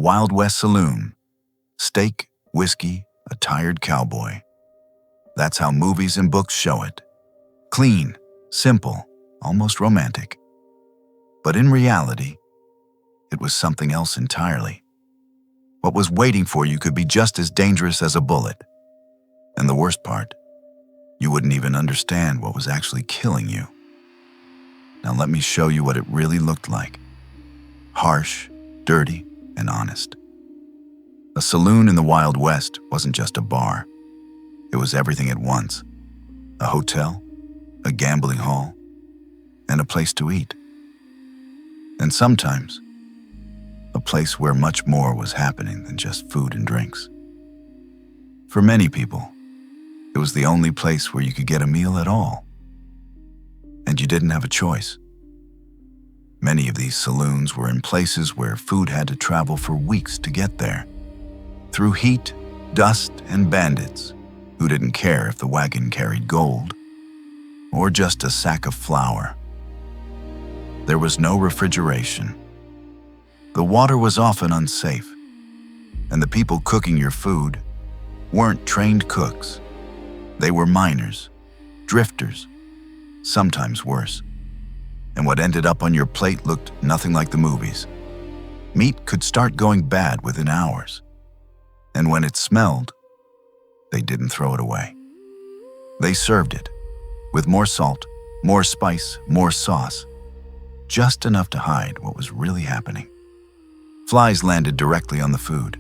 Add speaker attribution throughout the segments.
Speaker 1: Wild West saloon. Steak, whiskey, a tired cowboy. That's how movies and books show it. Clean, simple, almost romantic. But in reality, it was something else entirely. What was waiting for you could be just as dangerous as a bullet. And the worst part, you wouldn't even understand what was actually killing you. Now let me show you what it really looked like. Harsh, dirty, and honest. A saloon in the Wild West wasn't just a bar. It was everything at once. A hotel, a gambling hall, and a place to eat. And sometimes, a place where much more was happening than just food and drinks. For many people, it was the only place where you could get a meal at all. And you didn't have a choice. Many of these saloons were in places where food had to travel for weeks to get there. Through heat, dust, and bandits who didn't care if the wagon carried gold or just a sack of flour. There was no refrigeration. The water was often unsafe, and the people cooking your food weren't trained cooks. They were miners, drifters, sometimes worse. And what ended up on your plate looked nothing like the movies. Meat could start going bad within hours. And when it smelled, they didn't throw it away. They served it with more salt, more spice, more sauce, just enough to hide what was really happening. Flies landed directly on the food.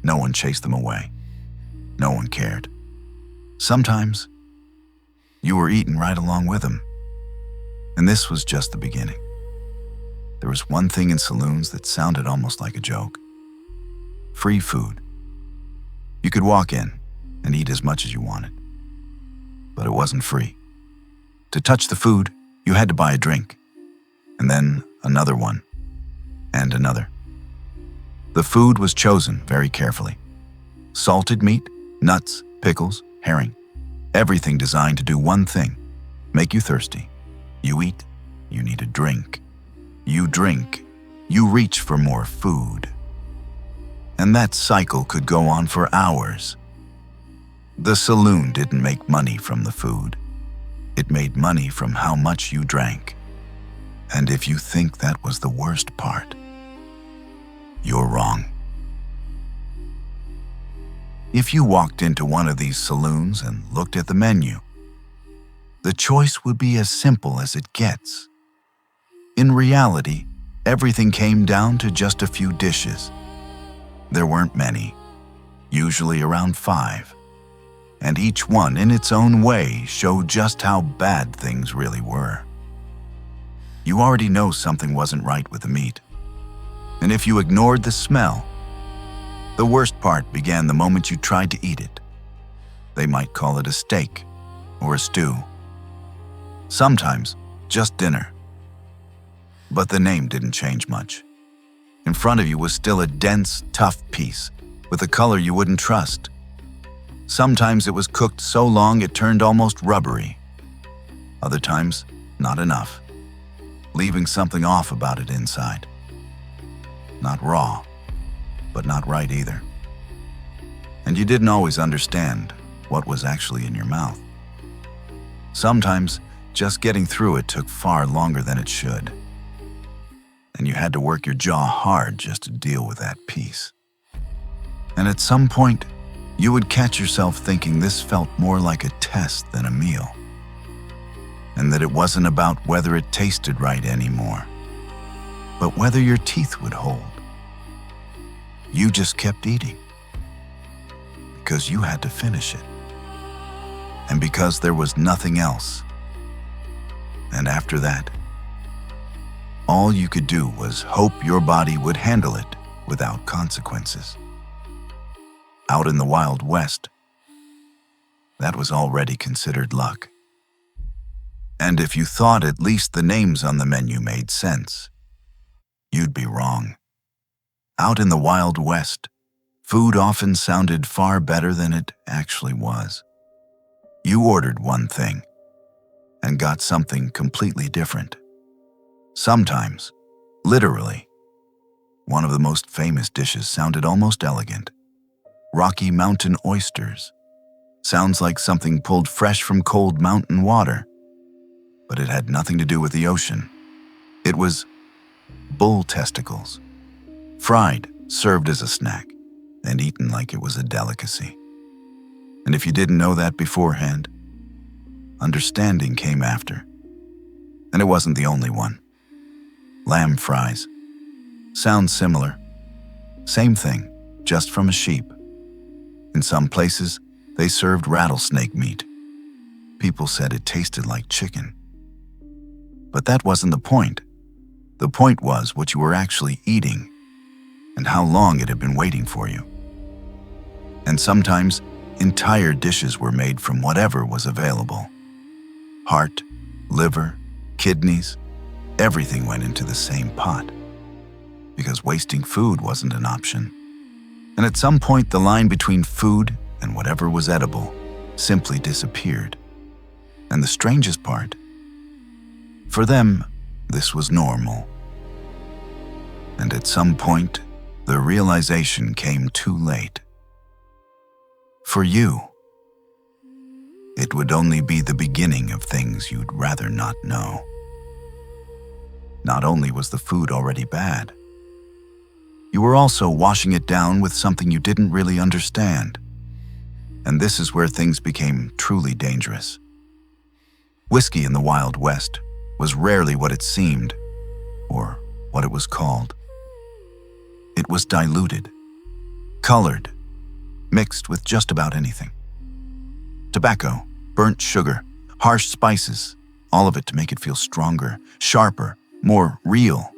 Speaker 1: No one chased them away. No one cared. Sometimes, you were eaten right along with them. And this was just the beginning. There was one thing in saloons that sounded almost like a joke. Free food. You could walk in and eat as much as you wanted. But it wasn't free. To touch the food, you had to buy a drink. And then another one. And another. The food was chosen very carefully. Salted meat, nuts, pickles, herring. Everything designed to do one thing: make you thirsty. You eat, you need a drink. You drink, you reach for more food. And that cycle could go on for hours. The saloon didn't make money from the food. It made money from how much you drank. And if you think that was the worst part, you're wrong. If you walked into one of these saloons and looked at the menu, the choice would be as simple as it gets. In reality, everything came down to just a few dishes. There weren't many, usually around 5, and each one in its own way showed just how bad things really were. You already know something wasn't right with the meat, and if you ignored the smell, the worst part began the moment you tried to eat it. They might call it a steak or a stew. Sometimes just dinner. But the name didn't change much. In front of you was still a dense, tough piece with a color you wouldn't trust. Sometimes it was cooked so long it turned almost rubbery. Other times, not enough, leaving something off about it inside. Not raw, but not right either. And you didn't always understand what was actually in your mouth. Sometimes, just getting through it took far longer than it should. And you had to work your jaw hard just to deal with that piece. And at some point, you would catch yourself thinking this felt more like a test than a meal. And that it wasn't about whether it tasted right anymore, but whether your teeth would hold. You just kept eating. Because you had to finish it. And because there was nothing else. And after that, all you could do was hope your body would handle it without consequences. Out in the Wild West, that was already considered luck. And if you thought at least the names on the menu made sense, you'd be wrong. Out in the Wild West, food often sounded far better than it actually was. You ordered one thing and got something completely different. Sometimes, literally, One of the most famous dishes sounded almost elegant. Rocky Mountain oysters. Sounds like something pulled fresh from cold mountain water. But it had nothing to do with the ocean. It was bull testicles. Fried, served as a snack, and eaten like it was a delicacy. And if you didn't know that beforehand, understanding came after. And it wasn't the only one. Lamb fries. Sounds similar. Same thing, just from a sheep. In some places, they served rattlesnake meat. People said it tasted like chicken. But that wasn't the point. The point was what you were actually eating and how long it had been waiting for you. And sometimes, entire dishes were made from whatever was available. Heart, liver, kidneys, everything went into the same pot. Because wasting food wasn't an option. And at some point, the line between food and whatever was edible simply disappeared. And the strangest part, for them, this was normal. And at some point, the realization came too late. For you, it would only be the beginning of things you'd rather not know. Not only was the food already bad, you were also washing it down with something you didn't really understand. And this is where things became truly dangerous. Whiskey in the Wild West was rarely what it seemed, or what it was called. It was diluted, colored, mixed with just about anything. Tobacco, burnt sugar, harsh spices, all of it to make it feel stronger, sharper, more real.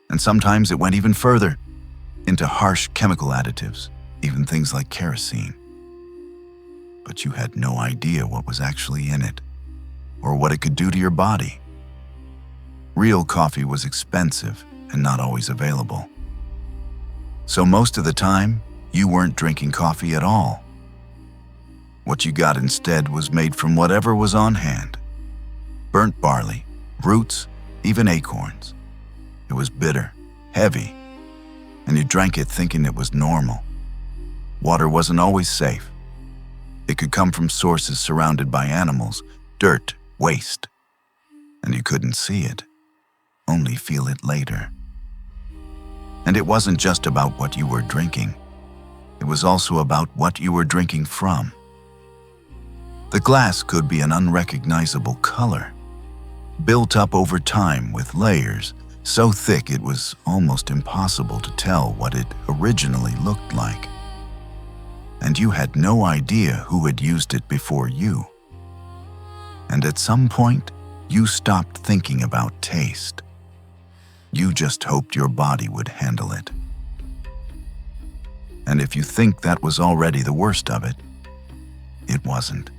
Speaker 1: And sometimes it went even further, into harsh chemical additives, even things like kerosene. But you had no idea what was actually in it, or what it could do to your body. Real coffee was expensive and not always available. So most of the time, you weren't drinking coffee at all. What you got instead was made from whatever was on hand. Burnt barley, roots, even acorns. It was bitter, heavy, and you drank it thinking it was normal. Water wasn't always safe. It could come from sources surrounded by animals, dirt, waste. And you couldn't see it, only feel it later. And it wasn't just about what you were drinking. It was also about what you were drinking from. The glass could be an unrecognizable color, built up over time with layers so thick it was almost impossible to tell what it originally looked like. And you had no idea who had used it before you. And at some point, you stopped thinking about taste. You just hoped your body would handle it. And if you think that was already the worst of it, it wasn't.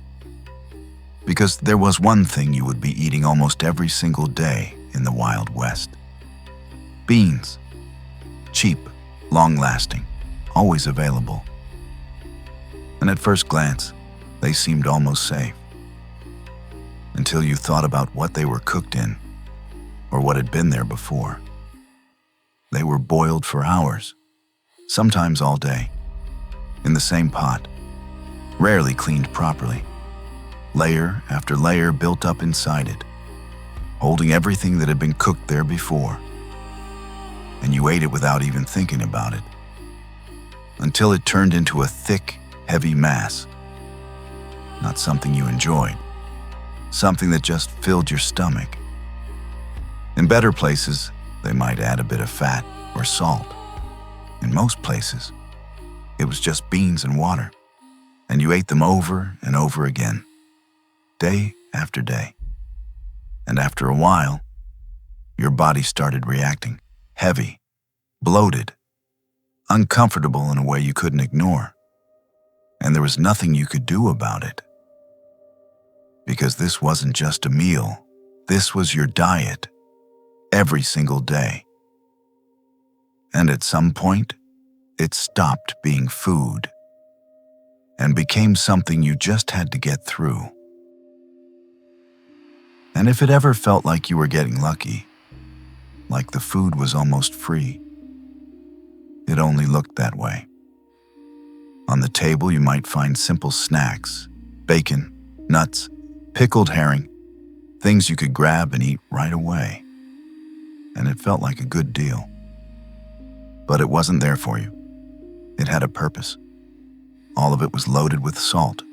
Speaker 1: Because there was one thing you would be eating almost every single day in the Wild West. Beans. Cheap, long-lasting, always available. And at first glance, they seemed almost safe. Until you thought about what they were cooked in, or what had been there before. They were boiled for hours, sometimes all day, in the same pot, rarely cleaned properly. Layer after layer built up inside it, holding everything that had been cooked there before. And you ate it without even thinking about it, until it turned into a thick, heavy mass. Not something you enjoyed, something that just filled your stomach. In better places, they might add a bit of fat or salt. In most places, it was just beans and water, and you ate them over and over again, day after day. And after a while, your body started reacting, heavy, bloated, uncomfortable in a way you couldn't ignore. And there was nothing you could do about it. Because this wasn't just a meal, this was your diet, every single day. And at some point, it stopped being food and became something you just had to get through. And if it ever felt like you were getting lucky, like the food was almost free, it only looked that way. On the table, you might find simple snacks, bacon, nuts, pickled herring, things you could grab and eat right away. And it felt like a good deal. But it wasn't there for you. It had a purpose. All of it was loaded with salt.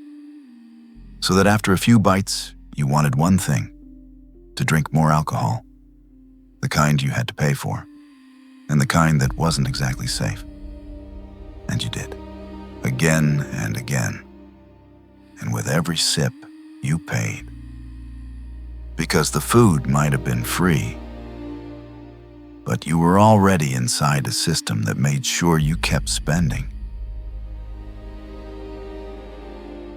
Speaker 1: So that after a few bites, you wanted one thing: to drink more alcohol. The kind you had to pay for, and the kind that wasn't exactly safe. And you did, again and again. And with every sip, you paid. Because the food might have been free, but you were already inside a system that made sure you kept spending.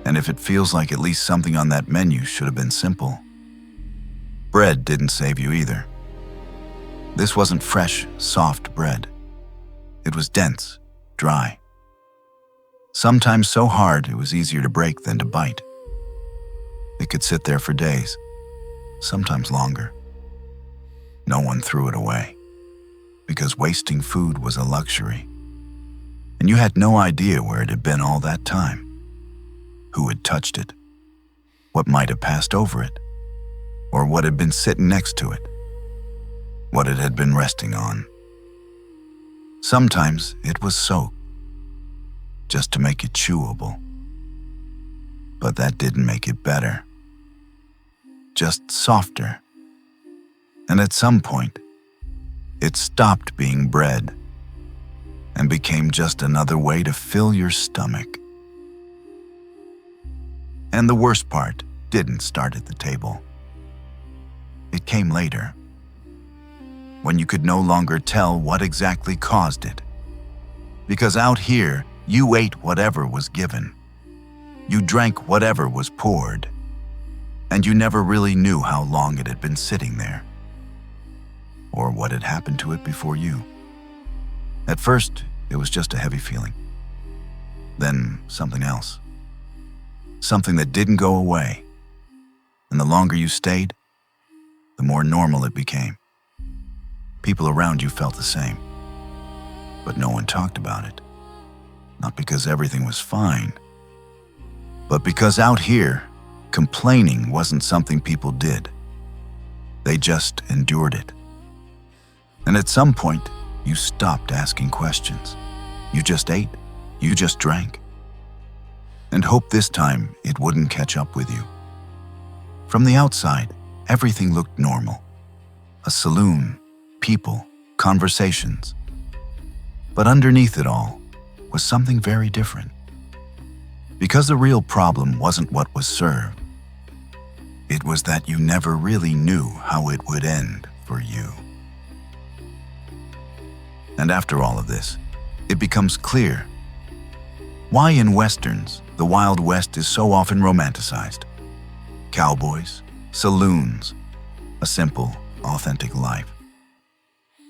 Speaker 1: And if it feels like at least something on that menu should have been simple, bread didn't save you either. This wasn't fresh, soft bread. It was dense, dry. Sometimes so hard it was easier to break than to bite. It could sit there for days, sometimes longer. No one threw it away, because wasting food was a luxury. And you had no idea where it had been all that time, who had touched it, what might have passed over it, or what had been sitting next to it, what it had been resting on. Sometimes it was soaked, just to make it chewable. But that didn't make it better, just softer. And at some point, it stopped being bread and became just another way to fill your stomach. And the worst part didn't start at the table. It came later, when you could no longer tell what exactly caused it. Because out here, you ate whatever was given. You drank whatever was poured. And you never really knew how long it had been sitting there, or what had happened to it before you. At first, it was just a heavy feeling. Then something else. Something that didn't go away. And the longer you stayed, the more normal it became. People around you felt the same. But no one talked about it. Not because everything was fine, but because out here, complaining wasn't something people did. They just endured it. And at some point, you stopped asking questions. You just ate, you just drank. And hoped this time it wouldn't catch up with you. From the outside, everything looked normal. A saloon, people, conversations. But underneath it all was something very different. Because the real problem wasn't what was served. It was that you never really knew how it would end for you. And after all of this, it becomes clear why in Westerns the Wild West is so often romanticized. Cowboys, saloons, a simple, authentic life.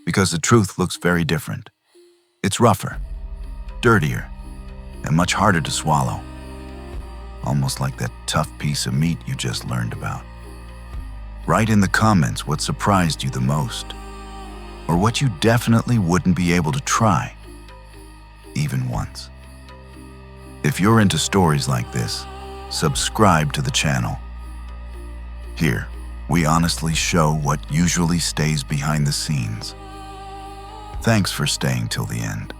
Speaker 1: Because the truth looks very different. It's rougher, dirtier, and much harder to swallow. Almost like that tough piece of meat you just learned about. Write in the comments what surprised you the most, or what you definitely wouldn't be able to try, even once. If you're into stories like this, subscribe to the channel. Here, we honestly show what usually stays behind the scenes. Thanks for staying till the end.